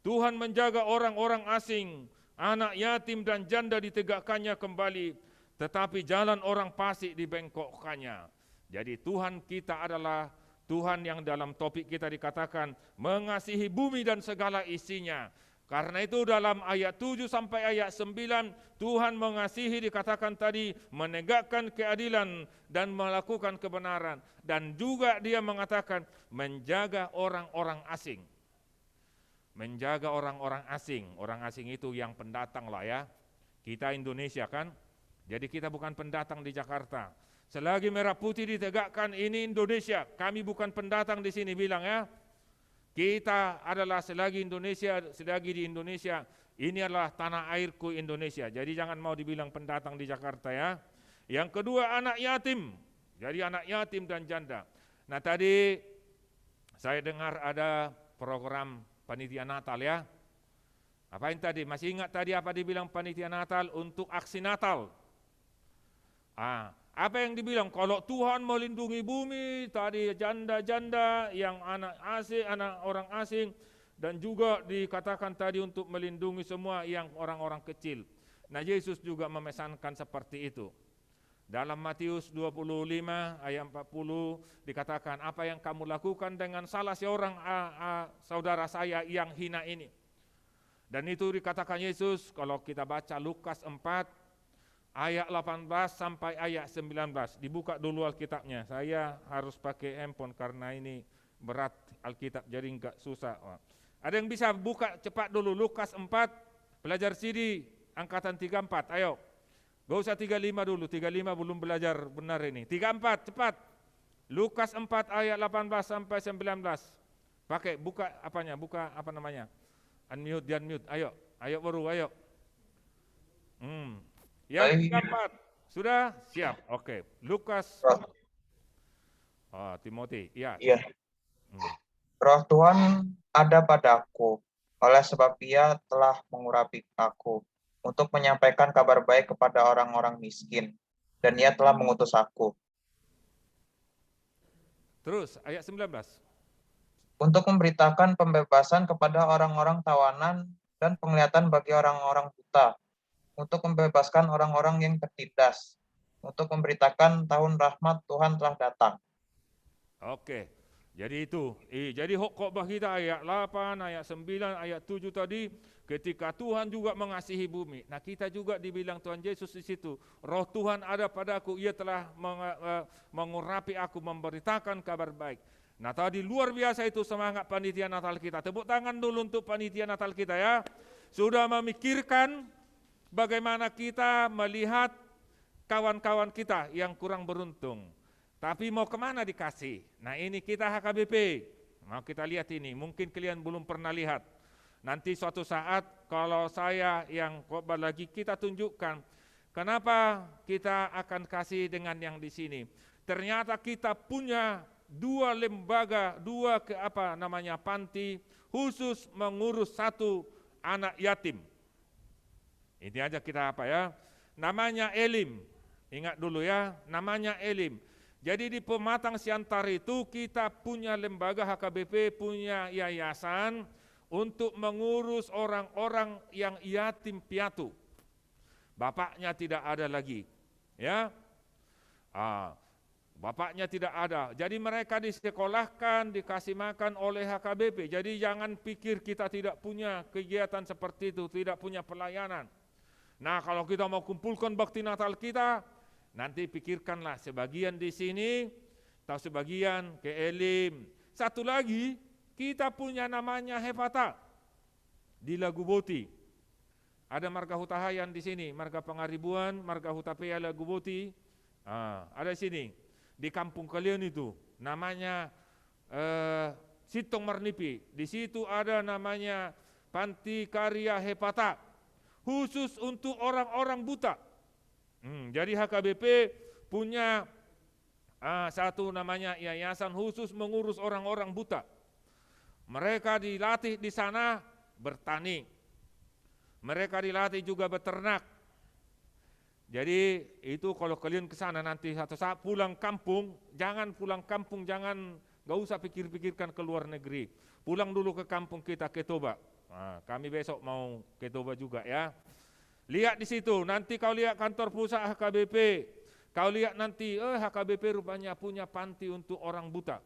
Tuhan menjaga orang-orang asing, anak yatim dan janda ditegakkannya kembali, tetapi jalan orang fasik dibengkokkannya. Jadi Tuhan kita adalah Tuhan yang dalam topik kita dikatakan mengasihi bumi dan segala isinya. Karena itu dalam ayat 7 sampai ayat 9 Tuhan mengasihi dikatakan tadi menegakkan keadilan dan melakukan kebenaran. Dan juga dia mengatakan menjaga orang-orang asing. Menjaga orang-orang asing. Orang asing itu yang pendatang lah ya. Kita Indonesia kan, jadi kita bukan pendatang di Jakarta. Selagi merah putih ditegakkan, ini Indonesia, kami bukan pendatang di sini, bilang ya. Kita adalah selagi di Indonesia, ini adalah tanah airku Indonesia. Jadi jangan mau dibilang pendatang di Jakarta ya. Yang kedua, anak yatim. Jadi anak yatim dan janda. Nah tadi saya dengar ada program panitia Natal ya. Apain tadi? Masih ingat tadi apa dibilang panitia Natal untuk aksi Natal? Apa yang dibilang? Kalau Tuhan melindungi bumi, tadi janda-janda yang anak orang asing, dan juga dikatakan tadi untuk melindungi semua yang orang-orang kecil. Nah Yesus juga memesankan seperti itu. Dalam Matius 25 ayat 40 dikatakan, apa yang kamu lakukan dengan salah seorang saudara saya yang hina ini. Dan itu dikatakan Yesus kalau kita baca Lukas 4 ayat 18 sampai ayat 19. Dibuka dulu Alkitabnya. Saya harus pakai handphone karena ini berat Alkitab jadi enggak susah. Ada yang bisa buka cepat dulu Lukas 4, belajar CD angkatan 34. Ayo. Gak usah 35 dulu, 35 belum belajar benar ini. 34 cepat. Lukas 4 ayat 18 sampai 19. Pakai buka apanya? Buka apa namanya? Unmute, di-unmute. Ayo baru, ayo. Yang 34. Sudah? Siap. Oke. Lukas. Timothy. Iya. Roh Tuhan ada padaku, oleh sebab Ia telah mengurapi aku untuk menyampaikan kabar baik kepada orang-orang miskin, dan Ia telah mengutus aku. Terus ayat 19. Untuk memberitakan pembebasan kepada orang-orang tawanan dan penglihatan bagi orang-orang buta, untuk membebaskan orang-orang yang tertindas, untuk memberitakan tahun rahmat Tuhan telah datang. Oke, jadi itu. Jadi khotbah kita ayat 8, ayat 9, ayat 7 tadi, ketika Tuhan juga mengasihi bumi. Nah kita juga dibilang Tuhan Yesus di situ, Roh Tuhan ada padaku, Ia telah mengurapi aku, memberitakan kabar baik. Nah tadi luar biasa itu semangat panitia Natal kita. Tepuk tangan dulu untuk panitia Natal kita ya. Sudah memikirkan bagaimana kita melihat kawan-kawan kita yang kurang beruntung. Tapi mau kemana dikasih? Nah ini kita HKBP. Mau kita lihat ini, mungkin kalian belum pernah lihat. Nanti suatu saat kalau saya yang khotbah lagi kita tunjukkan kenapa kita akan kasih dengan yang di sini. Ternyata kita punya dua lembaga, panti khusus mengurus satu anak yatim. Ini aja kita namanya Elim. Ingat dulu ya, namanya Elim. Jadi di Pematang Siantar itu kita punya lembaga HKBP, punya yayasan untuk mengurus orang-orang yang yatim piatu. Bapaknya tidak ada lagi. Ya. Bapaknya tidak ada, jadi mereka disekolahkan, dikasih makan oleh HKBP. Jadi jangan pikir kita tidak punya kegiatan seperti itu, tidak punya pelayanan. Nah kalau kita mau kumpulkan bakti Natal kita, nanti pikirkanlah sebagian di sini, atau sebagian ke Elim. Satu lagi, kita punya namanya Hepata di Lagu Boti. Ada marga Hutahayan di sini, marga Pangaribuan, marga Hutapea Lagu Boti. Ada di sini. Di kampung kalian itu namanya Sitong Marnipi. Di situ ada namanya Panti Karya Hepata, khusus untuk orang-orang buta. Jadi HKBP punya satu namanya yayasan khusus mengurus orang-orang buta. Mereka dilatih di sana bertani. Mereka dilatih juga beternak. Jadi itu kalau kalian ke sana nanti satu saat pulang kampung, jangan gak usah pikir-pikirkan ke luar negeri. Pulang dulu ke kampung kita, ke Toba. Kami besok mau ke Toba juga ya. Lihat di situ, nanti kau lihat kantor pusat HKBP. Kau lihat nanti, HKBP rupanya punya panti untuk orang buta.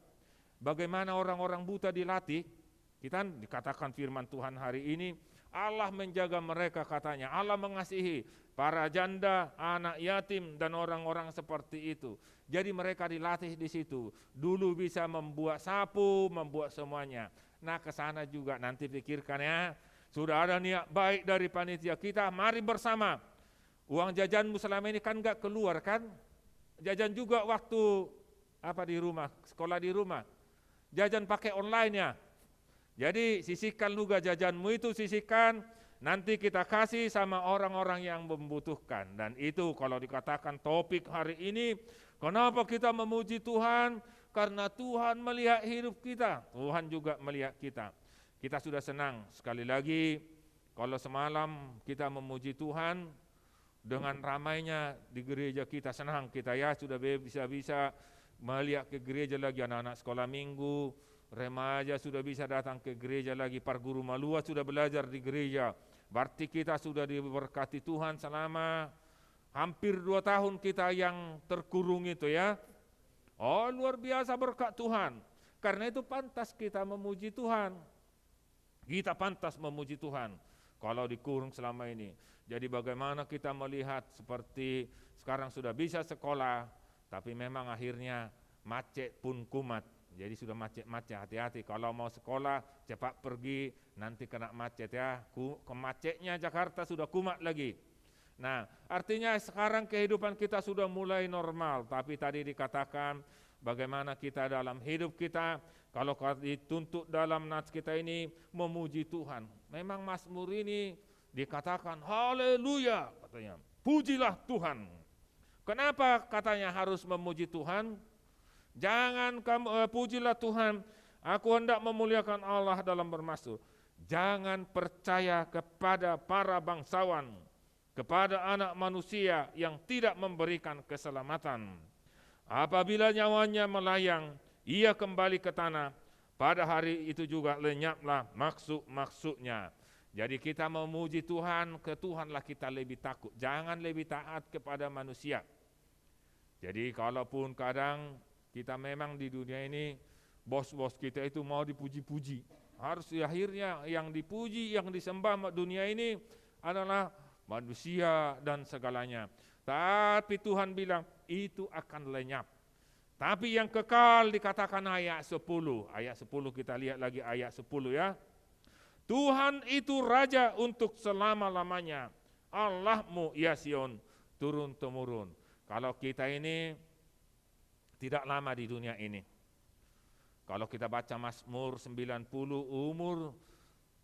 Bagaimana orang-orang buta dilatih? Kita dikatakan firman Tuhan hari ini, Allah menjaga mereka katanya, Allah mengasihi para janda, anak yatim, dan orang-orang seperti itu. Jadi mereka dilatih di situ. Dulu bisa membuat sapu, membuat semuanya. Nah ke sana juga nanti pikirkan ya. Sudah ada niat baik dari panitia kita, mari bersama Uang jajanmu selama ini kan nggak keluar kan? Jajan juga waktu di rumah, sekolah di rumah. Jajan pakai online ya. Jadi sisihkan juga jajanmu itu, sisihkan. Nanti kita kasih sama orang-orang yang membutuhkan. Dan itu kalau dikatakan topik hari ini, kenapa kita memuji Tuhan? Karena Tuhan melihat hidup kita. Tuhan juga melihat kita. Kita sudah senang sekali lagi kalau semalam kita memuji Tuhan dengan ramainya di gereja kita, senang kita ya, sudah bisa melihat ke gereja lagi, anak-anak sekolah minggu, remaja sudah bisa datang ke gereja lagi, para guru malua sudah belajar di gereja. Berarti kita sudah diberkati Tuhan selama hampir 2 tahun kita yang terkurung itu ya. Oh, luar biasa berkat Tuhan. Karena itu pantas kita memuji Tuhan. Kita pantas memuji Tuhan kalau dikurung selama ini. Jadi bagaimana kita melihat seperti sekarang sudah bisa sekolah, tapi memang akhirnya macet pun kumat. Jadi sudah macet-macet, hati-hati kalau mau sekolah cepat pergi, nanti kena macet ya. Macetnya Jakarta sudah kumat lagi. Nah, artinya sekarang kehidupan kita sudah mulai normal, tapi tadi dikatakan bagaimana kita dalam hidup kita, kalau dituntut dalam nats kita ini memuji Tuhan. Memang Mazmur ini dikatakan haleluya katanya, pujilah Tuhan. Kenapa katanya harus memuji Tuhan? Jangan kamu pujilah Tuhan, aku hendak memuliakan Allah dalam bermasmur. Jangan percaya kepada para bangsawan, kepada anak manusia yang tidak memberikan keselamatan. Apabila nyawanya melayang, ia kembali ke tanah. Pada hari itu juga lenyaplah maksud-maksudnya. Jadi kita memuji Tuhan, ke Tuhanlah kita lebih takut. Jangan lebih taat kepada manusia. Jadi kalaupun kadang kita memang di dunia ini, bos-bos kita itu mau dipuji-puji. Harus akhirnya yang dipuji, yang disembah dunia ini adalah manusia dan segalanya. Tapi Tuhan bilang, itu akan lenyap. Tapi yang kekal dikatakan ayat 10. Ayat 10 kita lihat lagi ayat 10 ya. Tuhan itu Raja untuk selama-lamanya. Allahmu ya Sion, turun-temurun. Kalau kita ini tidak lama di dunia ini. Kalau kita baca Mazmur 90, umur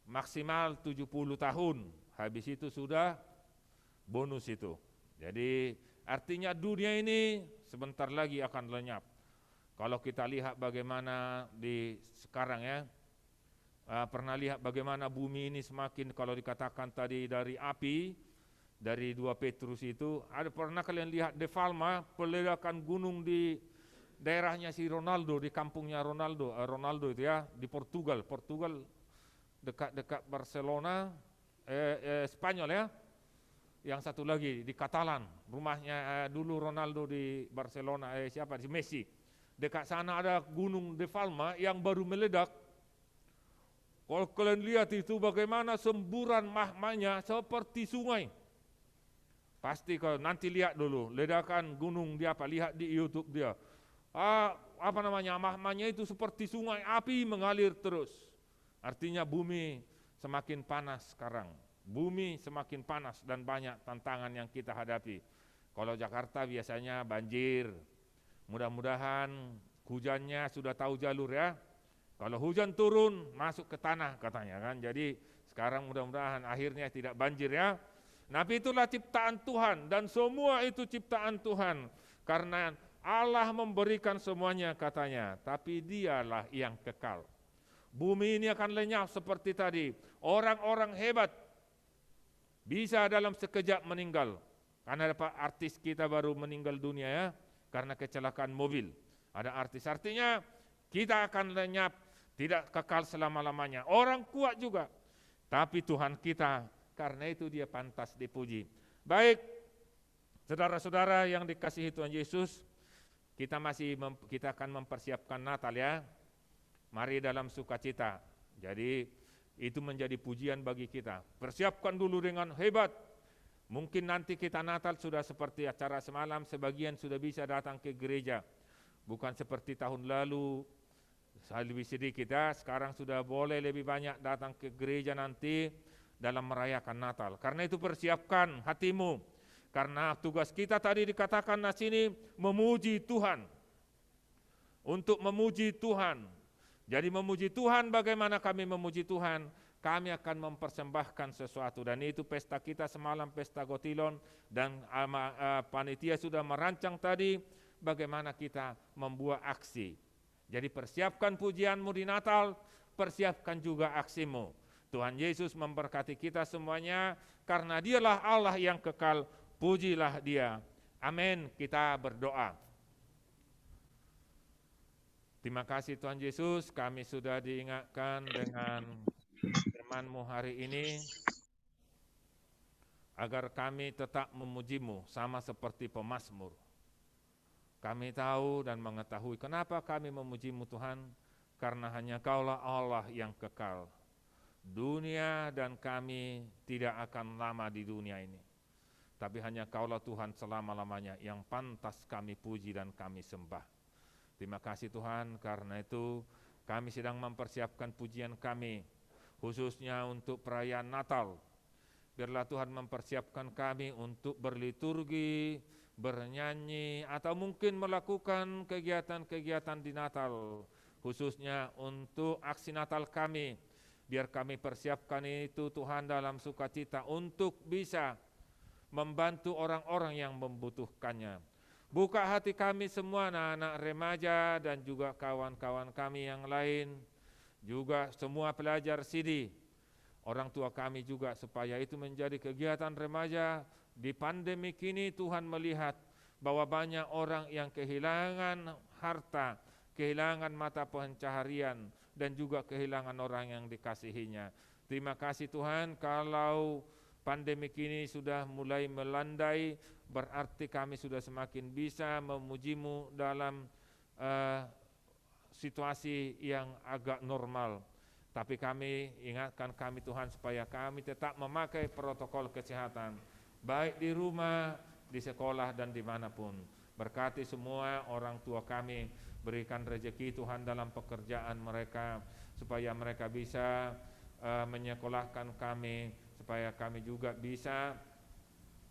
maksimal 70 tahun. Habis itu sudah bonus itu. Jadi artinya dunia ini sebentar lagi akan lenyap. Kalau kita lihat bagaimana di sekarang ya, pernah lihat bagaimana bumi ini semakin, kalau dikatakan tadi dari api, dari 2 Petrus itu, ada pernah kalian lihat De Palma, peledakan gunung di daerahnya si Ronaldo, di kampungnya Ronaldo itu ya, di Portugal dekat Barcelona, Spanyol ya. Yang satu lagi di Katalan, rumahnya dulu Ronaldo di Barcelona, siapa? Si Messi. Dekat sana ada gunung De Palma yang baru meledak. Kalau kalian lihat itu bagaimana semburan magmanya seperti sungai. Pasti kalau nanti lihat dulu ledakan gunung dia lihat di YouTube dia. Magmanya itu seperti sungai, api mengalir terus. Artinya bumi semakin panas sekarang. Bumi semakin panas dan banyak tantangan yang kita hadapi. Kalau Jakarta biasanya banjir. Mudah-mudahan hujannya sudah tahu jalur ya. Kalau hujan turun masuk ke tanah katanya kan. Jadi sekarang mudah-mudahan akhirnya tidak banjir ya. Tapi itulah ciptaan Tuhan dan semua itu ciptaan Tuhan. Karena Allah memberikan semuanya katanya, tapi dialah yang kekal. Bumi ini akan lenyap seperti tadi. Orang-orang hebat bisa dalam sekejap meninggal. Karena ada artis kita baru meninggal dunia ya, karena kecelakaan mobil. Ada artis, artinya kita akan lenyap, tidak kekal selama-lamanya. Orang kuat juga, tapi Tuhan kita, karena itu dia pantas dipuji. Baik, saudara-saudara yang dikasihi Tuhan Yesus, kita akan mempersiapkan Natal ya. Mari dalam sukacita. Jadi itu menjadi pujian bagi kita. Persiapkan dulu dengan hebat. Mungkin nanti kita Natal sudah seperti acara semalam, sebagian sudah bisa datang ke gereja. Bukan seperti tahun lalu, lebih sedikit ya. Sekarang sudah boleh lebih banyak datang ke gereja nanti dalam merayakan Natal. Karena itu persiapkan hatimu. Karena tugas kita tadi dikatakan di sini memuji Tuhan. Untuk memuji Tuhan. Jadi memuji Tuhan, bagaimana kami memuji Tuhan? Kami akan mempersembahkan sesuatu, dan itu pesta kita semalam, pesta Gotilon, dan panitia sudah merancang tadi bagaimana kita membuat aksi. Jadi persiapkan pujianmu di Natal, persiapkan juga aksimu. Tuhan Yesus memberkati kita semuanya, karena Dialah Allah yang kekal, pujilah Dia. Amin. Kita berdoa. Terima kasih Tuhan Yesus, kami sudah diingatkan dengan firman-Mu hari ini, agar kami tetap memuji-Mu sama seperti pemazmur. Kami tahu dan mengetahui kenapa kami memuji-Mu Tuhan, karena hanya Kaulah Allah yang kekal. Dunia dan kami tidak akan lama di dunia ini, tapi hanya Kaulah Tuhan selama-lamanya yang pantas kami puji dan kami sembah. Terima kasih Tuhan, karena itu kami sedang mempersiapkan pujian kami, khususnya untuk perayaan Natal. Biarlah Tuhan mempersiapkan kami untuk berliturgi, bernyanyi, atau mungkin melakukan kegiatan-kegiatan di Natal, khususnya untuk aksi Natal kami. Biar kami persiapkan itu Tuhan dalam sukacita untuk bisa membantu orang-orang yang membutuhkannya. Buka hati kami semua, anak-anak remaja dan juga kawan-kawan kami yang lain, juga semua pelajar CD, orang tua kami juga, supaya itu menjadi kegiatan remaja. Di pandemi kini Tuhan melihat bahwa banyak orang yang kehilangan harta, kehilangan mata pencaharian, dan juga kehilangan orang yang dikasihinya. Terima kasih Tuhan, kalau pandemi kini sudah mulai melandai, berarti kami sudah semakin bisa memuji-Mu dalam situasi yang agak normal. Tapi kami ingatkan kami Tuhan, supaya kami tetap memakai protokol kesehatan, baik di rumah, di sekolah, dan dimanapun. Berkati semua orang tua kami, berikan rezeki Tuhan dalam pekerjaan mereka, supaya mereka bisa menyekolahkan kami, supaya kami juga bisa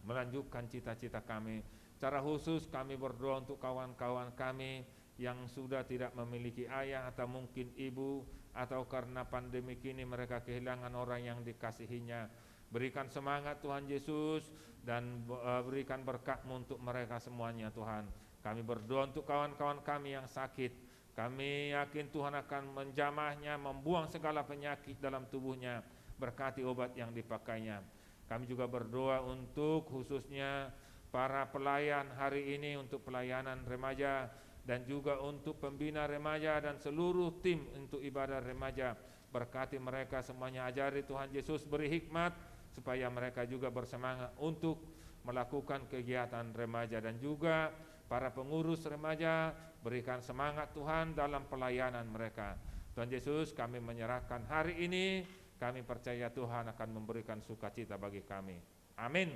melanjutkan cita-cita kami. Secara khusus kami berdoa untuk kawan-kawan kami yang sudah tidak memiliki ayah atau mungkin ibu, atau karena pandemi kini mereka kehilangan orang yang dikasihinya. Berikan semangat Tuhan Yesus, dan berikan berkat-Mu untuk mereka semuanya Tuhan. Kami berdoa untuk kawan-kawan kami yang sakit. Kami yakin Tuhan akan menjamahnya, membuang segala penyakit dalam tubuhnya. Berkati obat yang dipakainya. Kami juga berdoa untuk khususnya para pelayan hari ini, untuk pelayanan remaja, dan juga untuk pembina remaja dan seluruh tim untuk ibadah remaja. Berkati mereka semuanya, ajari Tuhan Yesus, beri hikmat supaya mereka juga bersemangat untuk melakukan kegiatan remaja, dan juga para pengurus remaja, berikan semangat Tuhan dalam pelayanan mereka. Tuhan Yesus, kami menyerahkan hari ini, kami percaya Tuhan akan memberikan sukacita bagi kami. Amin.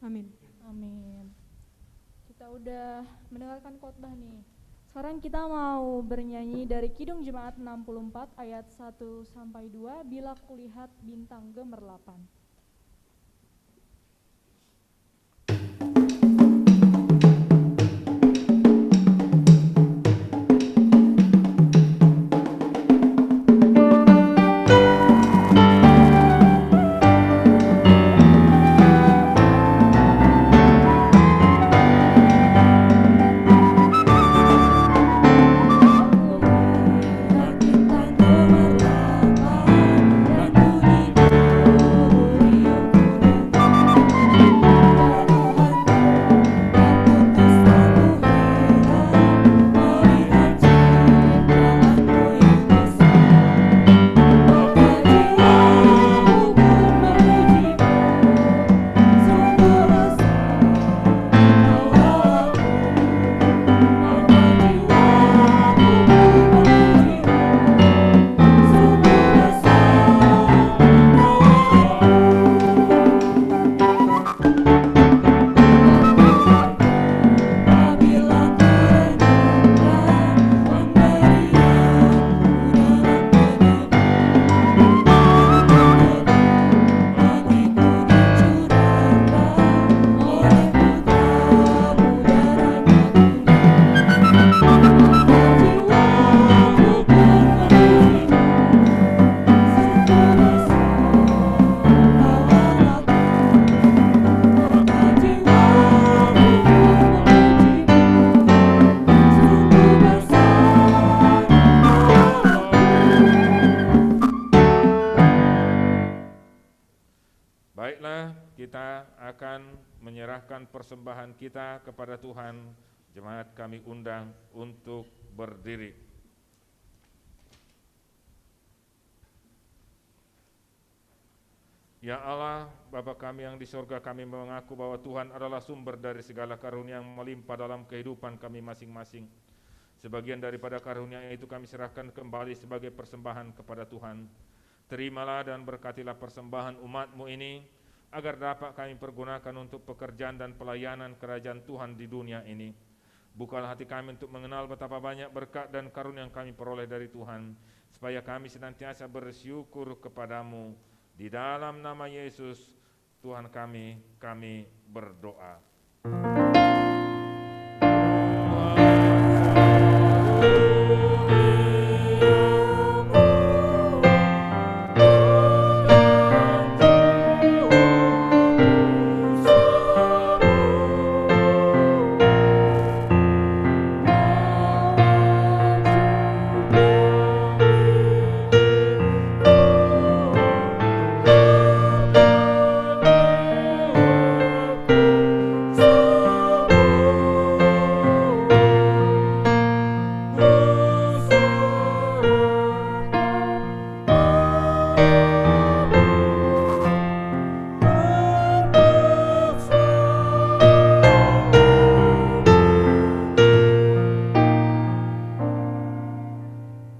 Amin. Amin. Kita udah mendengarkan khotbah nih. Sekarang kita mau bernyanyi dari Kidung Jemaat 64 ayat 1 sampai 2, Bila Kulihat Bintang Gemerlapan. Bintang gemerlapan dan bunyi kita akan menyerahkan persembahan kita kepada Tuhan. Jemaat kami undang untuk berdiri. Ya Allah, Bapa kami yang di sorga, kami mengaku bahwa Tuhan adalah sumber dari segala karunia yang melimpah dalam kehidupan kami masing-masing. Sebagian daripada karunia itu kami serahkan kembali sebagai persembahan kepada Tuhan. Terimalah dan berkatilah persembahan umat-Mu ini, agar dapat kami pergunakan untuk pekerjaan dan pelayanan kerajaan Tuhan di dunia ini. Bukalah hati kami untuk mengenal betapa banyak berkat dan karunia yang kami peroleh dari Tuhan, supaya kami senantiasa bersyukur kepadamu. Di dalam nama Yesus, Tuhan kami berdoa.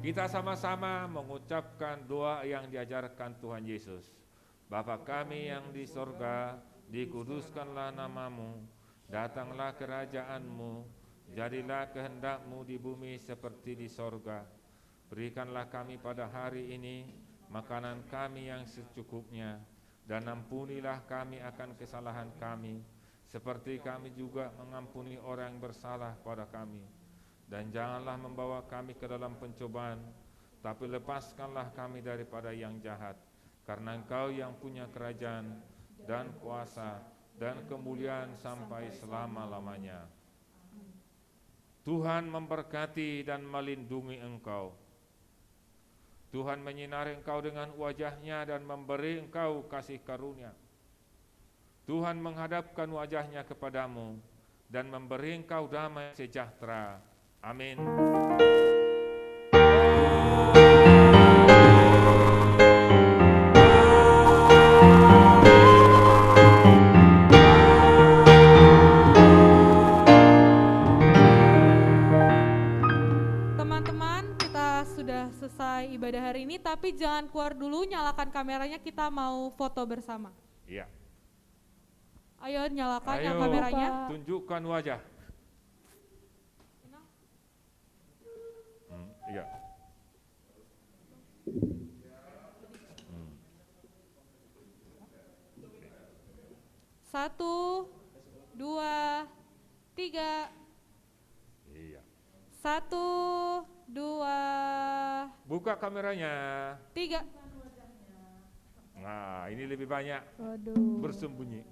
Kita sama-sama mengucapkan doa yang diajarkan Tuhan Yesus. Bapa kami yang di sorga, dikuduskanlah namamu, datanglah kerajaan-Mu, jadilah kehendak-Mu di bumi seperti di sorga. Berikanlah kami pada hari ini makanan kami yang secukupnya, dan ampunilah kami akan kesalahan kami, seperti kami juga mengampuni orang yang bersalah pada kami. Dan janganlah membawa kami ke dalam pencobaan, tapi lepaskanlah kami daripada yang jahat. Karena Engkau yang punya kerajaan dan kuasa dan kemuliaan sampai selama-lamanya. Tuhan memberkati dan melindungi engkau. Tuhan menyinari engkau dengan wajah-Nya dan memberi engkau kasih karunia. Tuhan menghadapkan wajah-Nya kepadamu dan memberi engkau damai sejahtera. Amin. Teman-teman, kita sudah selesai ibadah hari ini, tapi jangan keluar dulu, nyalakan kameranya, kita mau foto bersama. Iya. Ayo nyalakan yang Ayo, kameranya. tunjukkan wajah. Iya. Satu, dua, tiga. Iya. Satu, dua, Buka kameranya. tiga. Nah, ini lebih banyak Waduh. bersembunyi.